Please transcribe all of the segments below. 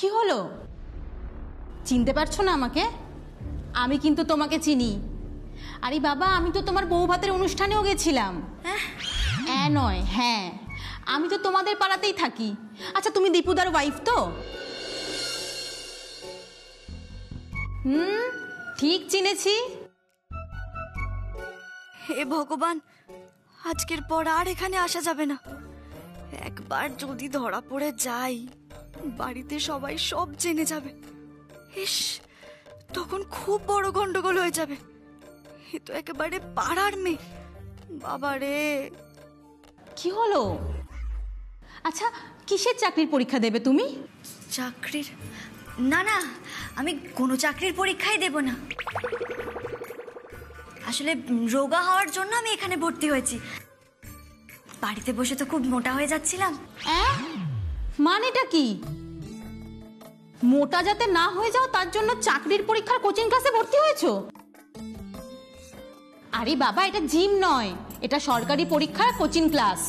কি হলো? চিনতে পারছো না আমাকে? আমি কিন্তু তোমাকে চিনি। আরে বাবা, আমি তো তোমার বউ ভাতের অনুষ্ঠানেও গেছিলাম। হ্যাঁ নয় হ্যাঁ, আমি তো তোমাদের পাড়াতেই থাকি। আচ্ছা, তুমি দীপুদার ওয়াইফ তো? ঠিক চিনেছি। হে ভগবান, আজকের পর আর এখানে আসা যাবে না। একবার যদি ধরা পড়ে যাই, বাড়িতে সবাই সব জেনে যাবে। ইস, তখন খুব বড় গন্ডগোল হয়ে যাবে। এ তো একেবারে পাড়ার মেয়ে। বাবারে, কি হলো? আচ্ছা, কিসের চাকরির পরীক্ষা দেবে তুমি? চাকরির? না না, আমি কোনো চাকরির পরীক্ষাই দেব না। আসলে রোগা হওয়ার জন্য আমি এখানে ভর্তি হয়েছি। বাড়িতে বসে তো খুব মোটা হয়ে যাচ্ছিলাম। মানেটা কি? মোটা যাতে না হয়ে যাও তার জন্য চাকরির পরীক্ষার কোচিং ক্লাসে ভর্তি হয়েছো? আরে বাবা, এটা জিম নয়, এটা সরকারি পরীক্ষার কোচিং ক্লাস।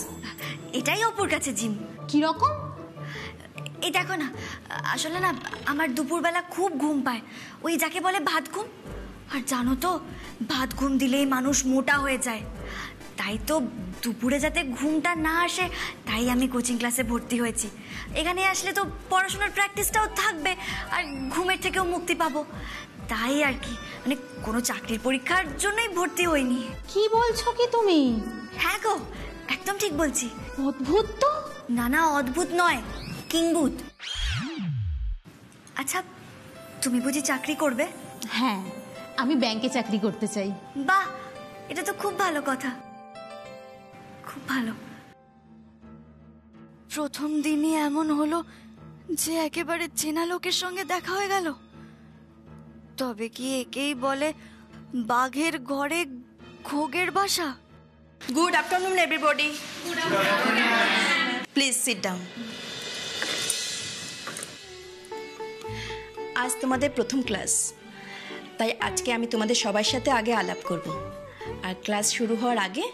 এটাই অপুর কাছে জিম। কি রকম? এই দেখো না, আসলে না আমার দুপুরবেলা খুব ঘুম পায়, ওই যাকে বলে ভাত ঘুম। আর জানো তো, ভাত ঘুম দিলেই মানুষ মোটা হয়ে যায়। তাই তো দুপুরে যাতে ঘুমটা না আসে, তাই আমি কোচিং ক্লাসে ভর্তি হয়েছি। এখানে আসলে তো পড়াশোনার প্র্যাকটিসটাও থাকবে, আর ঘুমের থেকেও মুক্তি পাবো। তাই আর কি, মানে কোনো চাকরির পরীক্ষার জন্যই ভর্তি হইনি। কি বলছো কি তুমি? হ্যাঁ গো, একদম ঠিক বলছি। অদ্ভুত তো। না না, অদ্ভুত নয়, কিংভূত। আচ্ছা, তুমি বুঝি চাকরি করবে? হ্যাঁ, আমি ব্যাংকে চাকরি করতে চাই। বাহ, এটা তো খুব ভালো কথা, খুব ভালো। প্রথম দিনই এমন হলো যে একেবারে চেনা লোকের সঙ্গে দেখা হয়ে গেল। তবে কি একেই বলে বাঘের ঘরে ঘোগের বাসা? Good afternoon, everybody. Please sit down. আজ তোমাদের প্রথম ক্লাস, তাই আজকে আমি তোমাদের সবার সাথে আগে আলাপ করব। আর ক্লাস শুরু হওয়ার আগে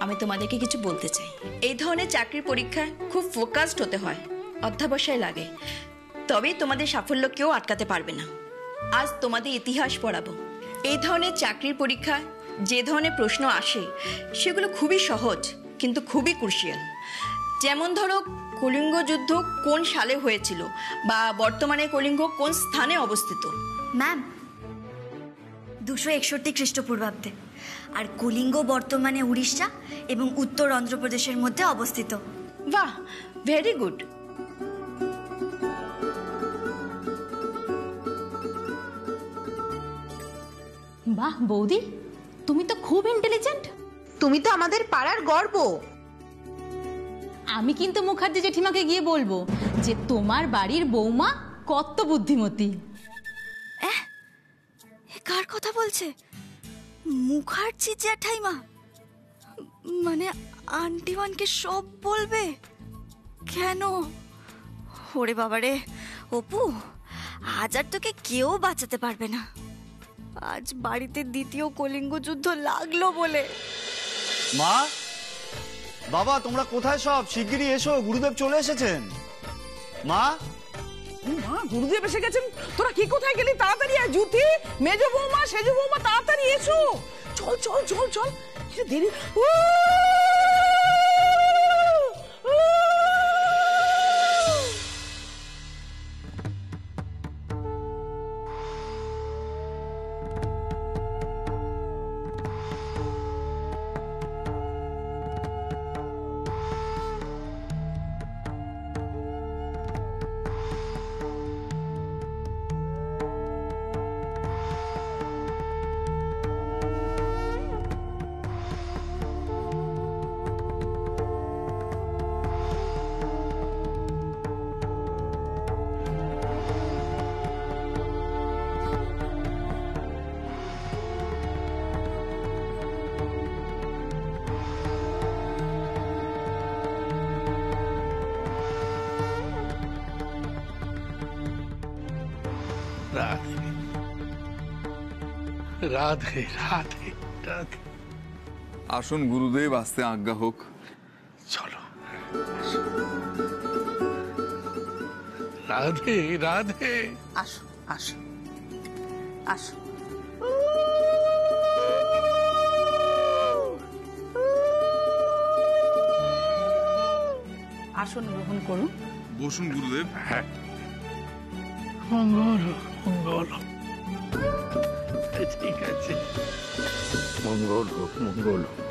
আমি তোমাদেরকে কিছু বলতে চাই। এই ধরনের চাকরির পরীক্ষায় খুব ফোকাসড হতে হয়, অধ্যাবসায় লাগে, তবেই তোমাদের সাফল্য কেউ আটকাতে পারবে না। আজ তোমাদের ইতিহাস পড়াবো। এই ধরনের চাকরির পরীক্ষায় যে ধরনের প্রশ্ন আসে সেগুলো খুবই সহজ কিন্তু খুবই ক্রুশিয়াল। যেমন ধরো, কলিঙ্গ যুদ্ধ কোন সালে হয়েছিল, বা বর্তমানে কলিঙ্গ কোন স্থানে অবস্থিত? ম্যাম, 261 খ্রিস্টপূর্বাব্দে। আর কলিঙ্গ বর্তমানে উড়িষ্যা এবং উত্তর অন্ধ্রপ্রদেশের মধ্যে অবস্থিত। বাহ, ভেরি গুড। বাহ বৌদি, তুমি তো খুব ইন্টেলিজেন্ট। তুমি তো আমাদের পাড়ার গর্ব। আমি কিন্তু মুখার্জি জেঠিমাকে গিয়ে বলবো যে তোমার বাড়ির বৌমা কত বুদ্ধিমতী। কার কথা বলছে? মুখার্জি জ্যাঠাইমা? মানে আন্টিমানকে সব বলবে? কেন? ওরে বাবারে অপু, আজ আর তোকে কেউ বাঁচাতে পারবে না। আজ বাড়িতে দ্বিতীয় কলিঙ্গ যুদ্ধ লাগলো বলে। মা, বাবা, তোমরা কোথায় সব? শিগগিরই এসো, গুরুদেব চলে এসেছেন। মা, মা, গুরুদেব এসে গেছেন। তোরা কি কোথায় গেলি? তাড়াতাড়ি আয়। জ্যোতি, মেজো বৌমা, সেজো বৌমা, তাড়াতাড়ি এসো। চল চল চল চল, কিছু দেরি। রাধে রাধে রাধে রাধে। আসুন গুরুদেব, আসতে আজ্ঞা হোক। চলো। রাধে রাধে। আসো আসো আসো। আসন গ্রহণ করুন। বসুন গুরুদেব। হ্যাঁ, মঙ্গল মঙ্গল। ঠিক আছে, মঙ্গল হোক মঙ্গল হোক।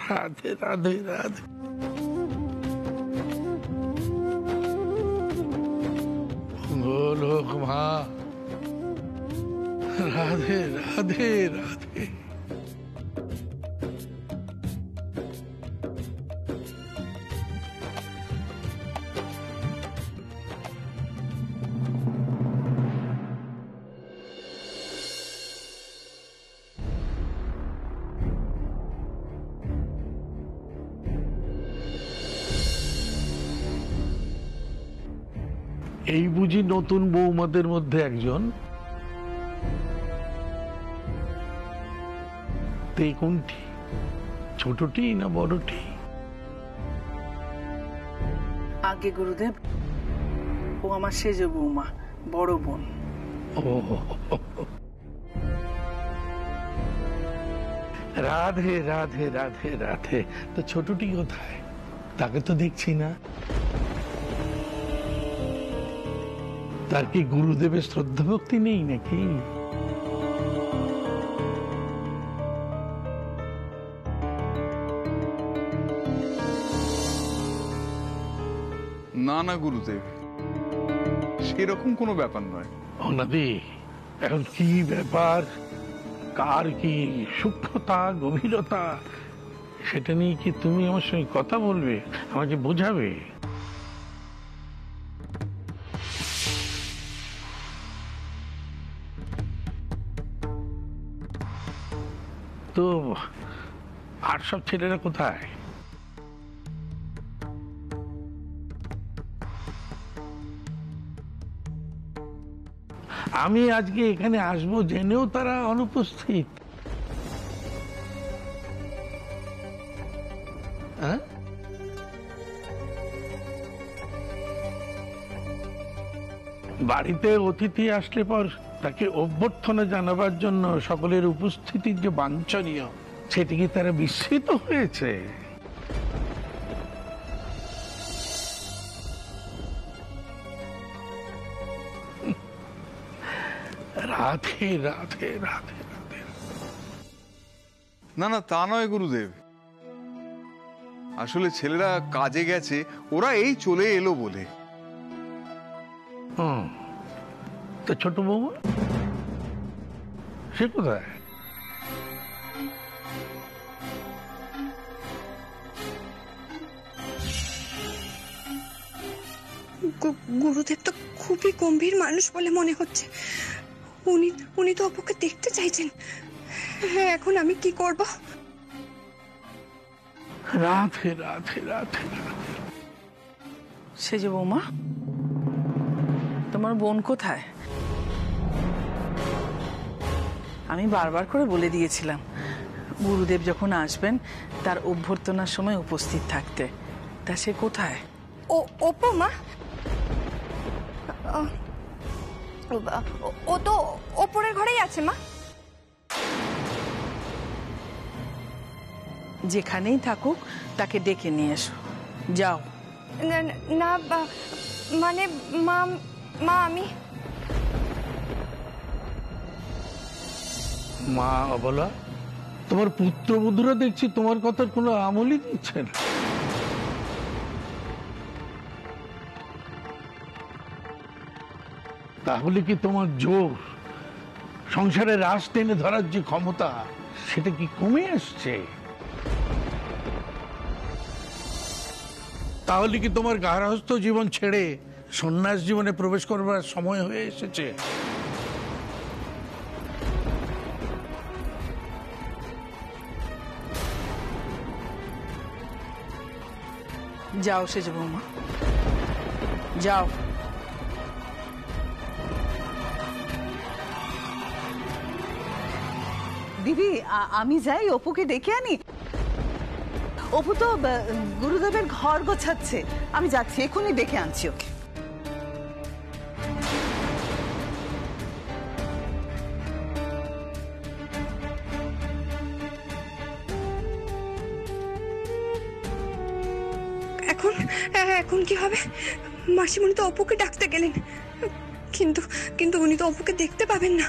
রাধে রাধে রাধে। মঙ্গল হোক মা। রাধে রাধে রাধে। এই বুঝি নতুন বৌমাদের মধ্যে একজন? তে কোনটি, ছোটটি না বড়টি? আগে গুরুদেব, ও আমার সেজ বৌমা, বড় বোন। ও রাধে রাধে রাধে রাধে। তো ছোটটি কোথায়? তাকে তো দেখছি না। তার কি গুরুদেবের শ্রদ্ধা ভক্তি নেই নাকি? না না গুরুদেব, সেরকম কোনো ব্যাপার নয়। অনাদি, এখন কি ব্যাপার, কার কি সূক্ষ্মতা গভীরতা, সেটা নিয়ে কি তুমি আমার সঙ্গে কথা বলবে, আমাকে বোঝাবে? তো আর সব ছেলেরা কোথায়? আমি আজকে এখানে আসবো জেনেও তারা অনুপস্থিত। হ্যাঁ, বাড়িতে অতিথি আসলে পর তাকে অভ্যর্থনা জানাবার জন্য সকলের উপস্থিতির যে বাঞ্ছনীয়, সেটি কি তারা বিস্মিত হয়েছে? রাধে রাধে রাধে রাধে। না না, তা নয় গুরুদেব, আসলে ছেলেরা কাজে গেছে, ওরা এই চলে এলো বলে। তো ছোট বৌমা সে কোথায়? গুরুদেব তো খুবই গম্ভীর মানুষ বলে মনে হচ্ছে। উনি তো অপুকে দেখতে চাইছেন। হ্যাঁ, এখন আমি কি করব? রাধে রাধে রাধে রাধে। সেজ বৌমা, তোমার বোন কোথায়? আমি বারবার করে বলে দিয়েছিলাম গুরুদেব যখন আসবেন তার অভ্যর্থনার সময় উপস্থিত থাকতে। তা সে কোথায়? ওপো মা, ও তো ওপরের ঘরেই আছে মা। যেখানেই থাকুক তাকে ডেকে নিয়ে এসো, যাও। না মানে মা, আমি মা অবলা, তোমার পুত্রবধূরা দেখছি তোমার কথার কোনো আমলই দিচ্ছে না। তাহলে কি তোমার জোর, সংসারে রাশ টেনে ধরার যে ক্ষমতা, সেটা কি কমে আসছে? তাহলে কি তোমার গার্হস্থ্য জীবন ছেড়ে সন্ন্যাস জীবনে প্রবেশ করবার সময় হয়ে এসেছে? যাও সেজ বৌমা, যাও। দিদি আমি যাই অপুকে ডেকে আনি। অপু তো গুরুদেবের ঘর গোছাচ্ছে, আমি যাচ্ছি, এখনই ডেকে আনছি ওকে। এখন কি হবে? মাসিমণি তো অপুকে ডাকতে গেলেন, কিন্তু কিন্তু উনি তো অপুকে দেখতে পাবেন না।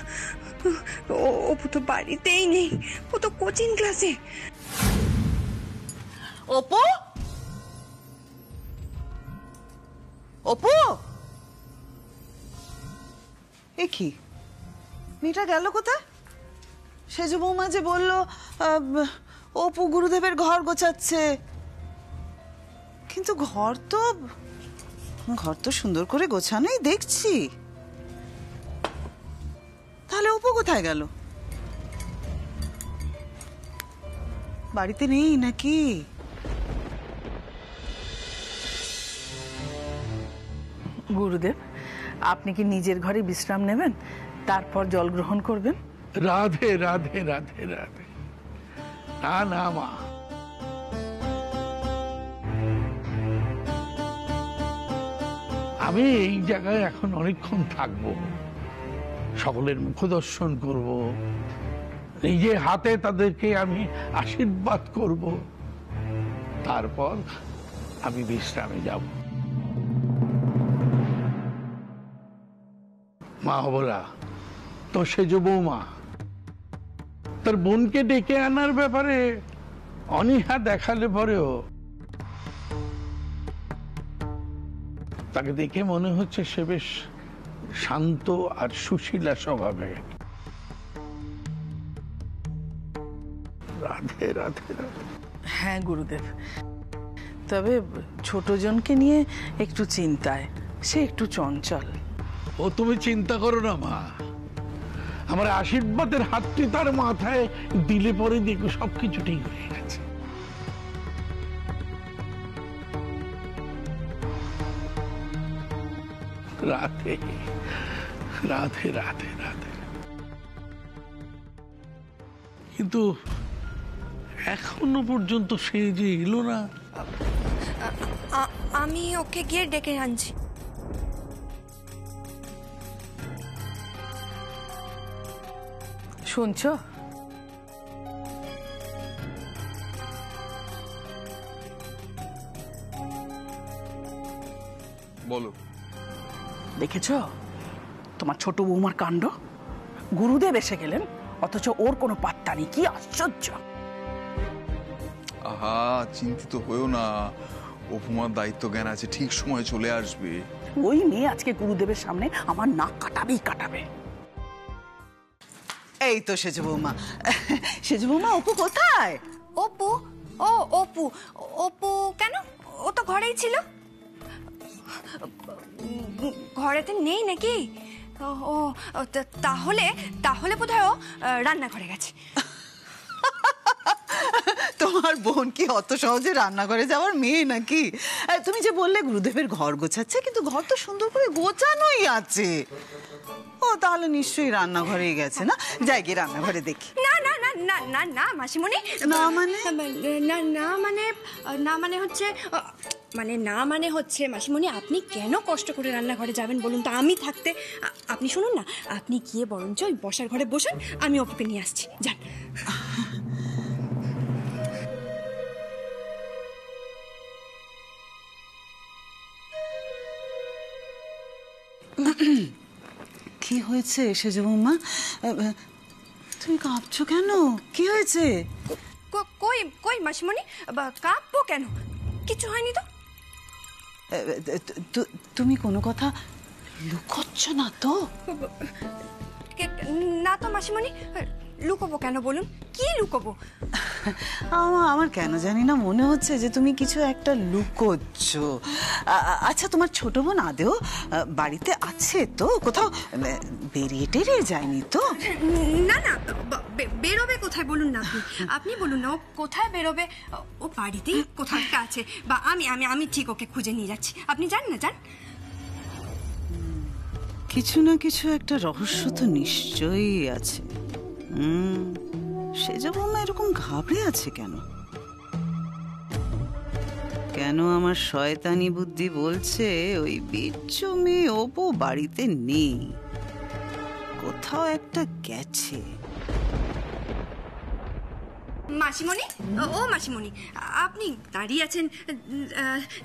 অপু তো বাড়িতেই নেই, ও তো কোচিং ক্লাসে। অপু, অপু, এ কি মেয়েটা গেল কোথায়? সেজ বৌমা যে বললো অপু গুরুদেবের ঘর গোছাচ্ছে, কিন্তু ঘর তো সুন্দর করে গোছানোই দেখছি। তাহলে অপু কোথায় গেল? বাড়িতে নেই নাকি? গুরুদেব, আপনি কি নিজের ঘরে বিশ্রাম নেবেন, তারপর জল গ্রহণ করবেন? রাধে রাধে রাধে রাধে। না না মা, আমি এই জায়গায় এখন অনেকক্ষণ থাকবো, সকলের মুখ দর্শন করব, নিজে হাতে তাদেরকে আমি আশীর্বাদ করব, তারপর আমি বিশ্রামে যাব। মা বলা তো সেজ বৌমা তার বোনকে ডেকে আনার ব্যাপারে অনীহা দেখালে পরেও তাকে দেখে মনে হচ্ছে সে বেশ শান্ত আর সুশীলা স্বভাবে। রাধে রাধে রাধে। হ্যাঁ গুরুদেব, তবে ছোটজনকে নিয়ে একটু চিন্তায়, সে একটু চঞ্চল। ও তুমি চিন্তা করো না মা, আমার আশীর্বাদের হাতটি তার মাথায় দিলে পরে দেখো সবকিছু ঠিক হয়ে গেছে। রাধে রাধে রাধে রাধে। কিন্তু এখনো পর্যন্ত সে যে এলো না। আমি ওকে গিয়ে ডেকে আনছি। শুনছো? বলো। দেখেছ তোমার ছোট বৌমার কাণ্ড? গুরুদেব এসে গেলেন অথচ ওর কোনো পাত্তা নেই, কি আশ্চর্য। আহা, চিন্তিত হয়েও না, অপুমার দায়িত্ব জ্ঞান আছে, ঠিক সময় চলে আসবে। ওই মেয়ে আজকে গুরুদেবের সামনে আমার নাক কাটাবেই কাটাবে। এই তো সেজ বৌমা। সেজ বৌমা, অপু কোথায়? অপু? ও অপু, অপু কেন? ও তো ঘরেই ছিল। ঘরেতে নেই নাকি? ও তাহলে তাহলে বোধহয় ও রান্নাঘরে গেছে। তোমার বোন কি অত সহজে রান্নাঘরে যাওয়ার মেয়ে নাকি? তুমি যে বললে গুরুদেবের ঘর গোছাচ্ছে, কিন্তু ঘর তো সুন্দর করে গোছানোই আছে। ও তাহলে নিশ্চয়ই রান্নাঘরেই গেছে। না, যাই গিয়ে রান্নাঘরে দেখি। না না না না না না মাসিমণি, না মানে? না না মানে, না মানে হচ্ছে, মানে না মানে হচ্ছে মাসিমণি, আপনি কেন কষ্ট করে রান্নাঘরে যাবেন বলুন তো? আমি থাকতে। আপনি শুনুন না, আপনি গিয়ে বরঞ্চ ওই বসার ঘরে বসুন, আমি অপুকে নিয়ে আসছি, যান। কি হয়েছে সেজ বৌমা? তুমি কাঁপছো কেন? কি হয়েছে? কই কই মাসিমণি, কাঁপবো কেন? কিছু হয়নি তো। তুমি কোনো কথা লুকোচ্ছ না তো? না তো মাসিমণি, লুকোবো কেন বলুন? কি লুকোবো? আমার কেন জানি না মনে হচ্ছে যে তুমি কিছু একটা লুকোচ্ছ। আচ্ছা, তোমার ছোট বোন আদেও বাড়িতে আছে তো? কোথাও বেরিয়ে টেরিয়ে যায়নি তো? না না বেরোবে কোথায় বলুন না আপনি? আপনি বলুন না ও কোথায় বেরোবে। ও বাড়িতেই কোথাও একটা আছে, বা আমি আমি আমি ঠিক ওকে খুঁজে নিয়ে যাচ্ছি। আপনি যান না, যান। কিছু না কিছু একটা রহস্য তো নিশ্চয়ই আছে। সেজ বৌমা এরকম ঘাবড়ে আছে কেন? কেন আমার শয়তানি বুদ্ধি বলছে ওই বিচ্ছু মেয়ে অপু বাড়িতে নেই, কোথাও একটা গেছে। মাসিমণি, ও মাসিমণি, আপনি দাঁড়িয়ে আছেন,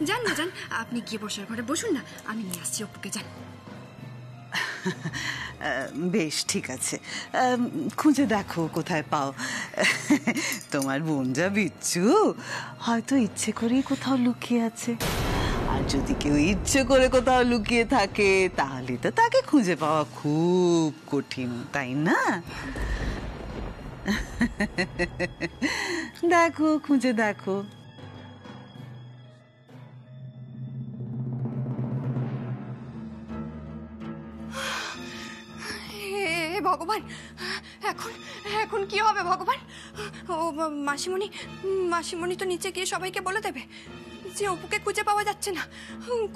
যান না, যান। আপনি গিয়ে বসার ঘরে বসুন না, আমি নিয়ে আসছি অপুকে, যান। বেশ, ঠিক আছে, খুঁজে দেখো কোথায় পাও। তোমার বোন যা বিচ্ছু, হয়তো ইচ্ছে করেই কোথাও লুকিয়ে আছে। আর যদি কেউ ইচ্ছে করে কোথাও লুকিয়ে থাকে তাহলে তো তাকে খুঁজে পাওয়া খুব কঠিন, তাই না? দেখো, খুঁজে দেখো। ভগবান, এখন এখন কি হবে ভগবান? ও মাসিমণি, মাসিমণি তো নিচে গিয়ে সবাইকে বলে দেবে যে অপুকে খুঁজে পাওয়া যাচ্ছে না,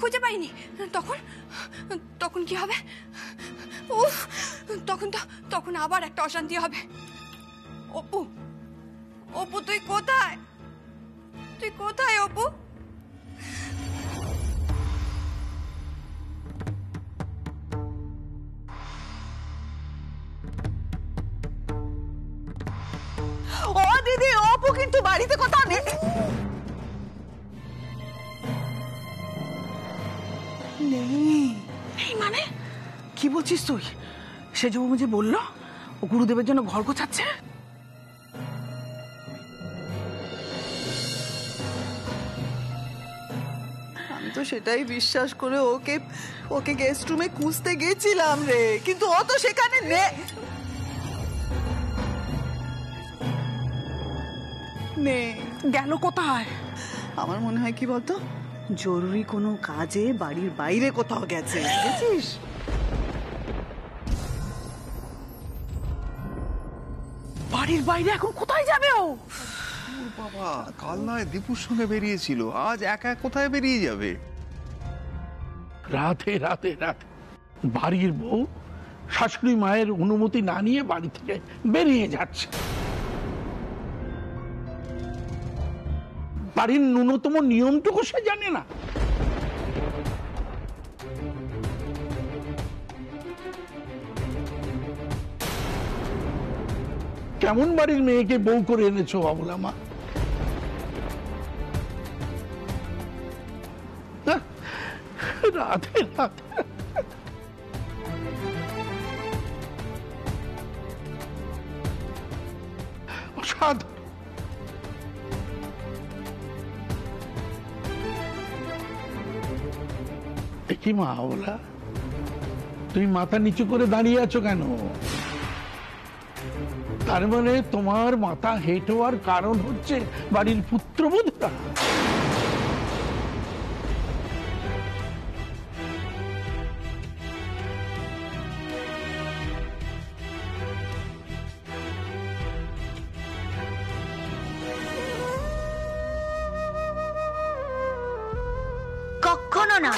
খুঁজে পাইনি। তখন তখন কি হবে? উফ, তখন আবার একটা অশান্তি হবে। অপু, অপু তুই কোথায়? তুই কোথায় অপু? ও দিদি, অপু কিন্তু বাড়িতে কোথাও নেই। এই মানে কি বলছিস তুই? সেজ বৌমা যে বললো ও গুরুদেবের জন্য ঘর গোছাচ্ছে। আমি তো সেটাই বিশ্বাস করে ওকে ওকে গেস্ট রুমে খুঁজতে গেছিলাম রে, কিন্তু ও তো সেখানে নেই। গেল কোথায়? আমার মনে হয় কি বলতো, জরুরি কোনো কাজে বাড়ির বাইরে কোথাও গেছে, বুঝেছিস? বাড়ির বাইরে এখন কোথায় যাবে ও? বাবা, কাল নয় দীপুর সঙ্গে বেরিয়েছিল, আজ একা কোথায় বেরিয়ে যাবে? রাতে রাতে রাতে বাড়ির বউ শাশুড়ি মায়ের অনুমতি না নিয়ে বাড়ি থেকে বেরিয়ে যাচ্ছে। বাড়ির ন্যূনতম নিয়মটুকু সে জানে না। কেমন বাড়ির মেয়েকে বউ করে এনেছো বাবুলা মা? রাধে রাধে। অসাধারণ। কি মা বলা, তুমি মাথা নিচু করে দাঁড়িয়ে আছো কেন? তার মানে তোমার মাথা হেঁট হওয়ার কারণ হচ্ছে বাড়ির পুত্রবধূরা। কখনো না।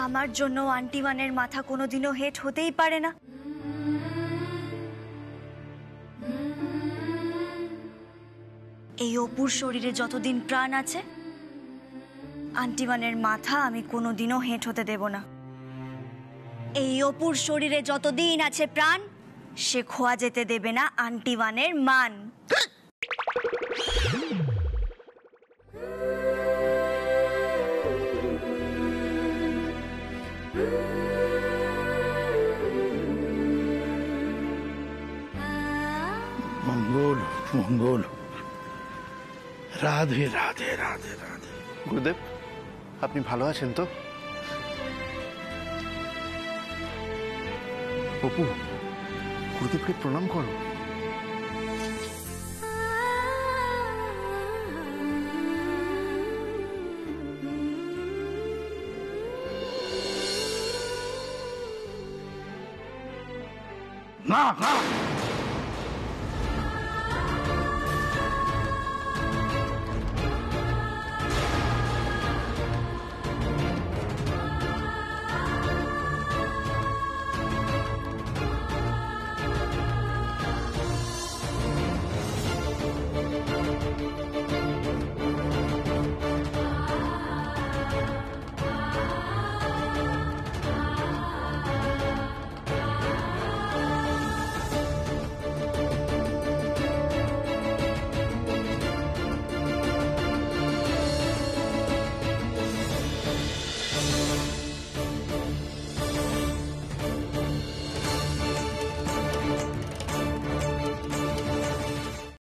আমার জন্য আন্টি ওয়ানের মাথা কোনোদিনও হেট হতেই পারে না। এই অপুর শরীরে যতদিন প্রাণ আছে আন্টি ওয়ানের মাথা আমি কোনোদিনও হেট হতে দেব না। এই অপুর শরীরে যতদিন আছে প্রাণ সে খোয়া যেতে দেবে না আন্টি ওয়ানের মান। মঙ্গল মঙ্গল, রাধে রাধে রাধে রাধে। গুরুদেব, আপনি ভালো আছেন তো? অপু, গুরুদেবকে প্রণাম করো। না না,